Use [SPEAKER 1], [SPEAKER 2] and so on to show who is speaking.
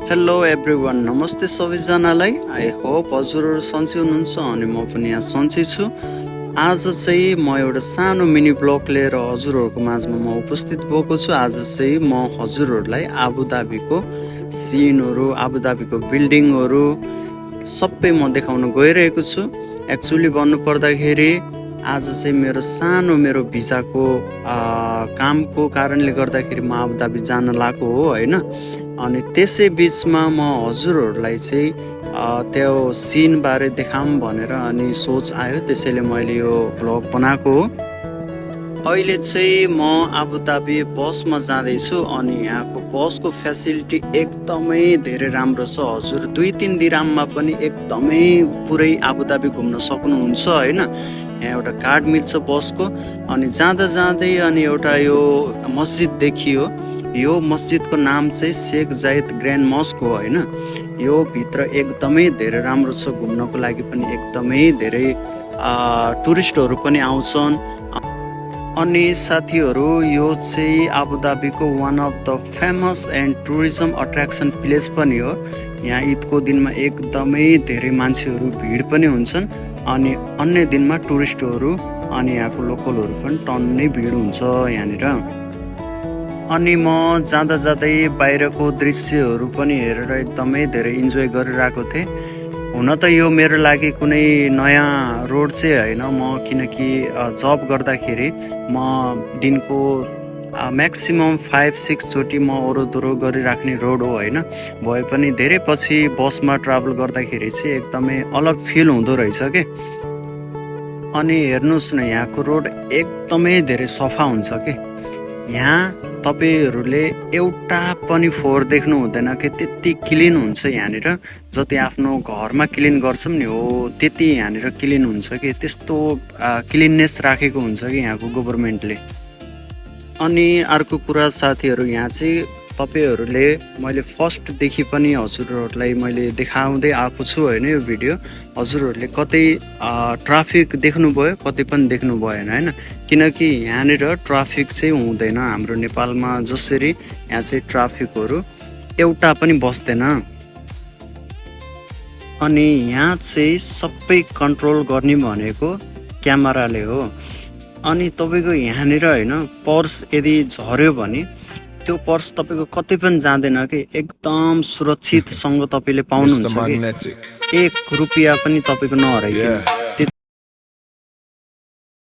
[SPEAKER 1] Hello everyone, नमस्ते सबैजनालाई। I hope हजुरहरू सन्चै हुनुहुन्छ अनि म पनि यहाँ सन्चै छु। आज चाहिँ म एउटा सानो मिनी ब्लग लिएर हजुरहरूको माझमा म उपस्थित भएको छु। आज चाहिँ म हजुरहरूलाई आबुधाबीको सिनहरू, आबुधाबीको बिल्डिङहरू सबै म देखाउन गइरहेको छु। एक्चुअली भन्नुपर्दाखेरि आज चाहिँ मेरो भिजाको कामको कारणले गर्दाखेरि म आबुधाबी जान लागेको हो होइन। अनि त्यसै बिचमा म हजुरहरूलाई चाहिँ त्यो सिनबारे देखाऊँ भनेर अनि सोच आयो, त्यसैले मैले यो भ्लग बनाएको हो। अहिले चाहिँ म आबुधाबी बसमा जाँदैछु अनि यहाँको बसको फेसिलिटी एकदमै धेरै राम्रो छ। हजुर 2-3 दिराममा पनि एकदमै पुरै आबुधाबी घुम्न सक्नुहुन्छ होइन। यहाँ एउटा कार्ड मिल्छ बसको अनि जाँदा जाँदै अनि एउटा यो मस्जिद देखियो। यो मस्जिदको नाम चाहिँ शेख जायद ग्रान्ड मस्क हो होइन। यो भित्र एकदमै धेरै राम्रो छ, घुम्नको लागि पनि एकदमै धेरै टुरिस्टहरू पनि आउँछन्। अनि साथीहरू, यो चाहिँ आबुधाबीको one of the famous and tourism attraction place पनि हो। यहाँ ईदको दिनमा एकदमै धेरै मान्छेहरू भिड पनि हुन्छन् अनि अन्य दिनमा टुरिस्टहरू अनि यहाँको लोकलहरू पनि टन्नै भिड हुन्छ यहाँनिर। अनि म जाँदा जाँदै बाहिरको दृश्यहरू पनि हेरेर एकदमै धेरै इन्जोय गरिरहेको थिएँ। हुन त यो मेरो लागि कुनै नयाँ रोड चाहिँ होइन, म किनकि जब गर्दाखेरि म दिनको म्याक्सिमम 5-6 चोटि म ओरोदोरो गरिराख्ने रोड हो होइन। भए पनि धेरै पछि बसमा ट्राभल गर्दाखेरि चाहिँ एकदमै अलग फिल हुँदो रहेछ के। अनि हेर्नुहोस् न, यहाँको रोड एकदमै धेरै सफा हुन्छ के। यहाँ तपाईँहरूले एउटा पनि फोहोर देख्नु हुँदैन कि, त्यति क्लिन हुन्छ यहाँनिर। जति आफ्नो घरमा क्लिन गर्छौँ नि हो त्यति यहाँनिर क्लिन हुन्छ कि, त्यस्तो क्लिननेस राखेको हुन्छ कि यहाँको गभर्मेन्टले। अनि अर्को कुरा साथीहरू, यहाँ चाहिँ तपाईँहरूले मैले फर्स्टदेखि पनि हजुरहरूलाई मैले देखाउँदै आएको छु होइन। यो भिडियो हजुरहरूले कतै ट्राफिक देख्नुभयो, कतै पनि देख्नु भएन होइन। किनकि यहाँनिर ट्राफिक चाहिँ हुँदैन हाम्रो नेपालमा जसरी, यहाँ चाहिँ ट्राफिकहरू एउटा पनि बस्दैन। अनि यहाँ चाहिँ सबै कन्ट्रोल गर्ने भनेको क्यामेराले हो। अनि तपाईँको यहाँनिर होइन पर्स यदि झऱ्यो भने त्यो पर्स तपाईँको कतै पनि जाँदैन कि, एकदम सुरक्षितसँग तपाईँले पाउनुहुन्छ कि, 1 रुपियाँ पनि तपाईँको नहराइकन।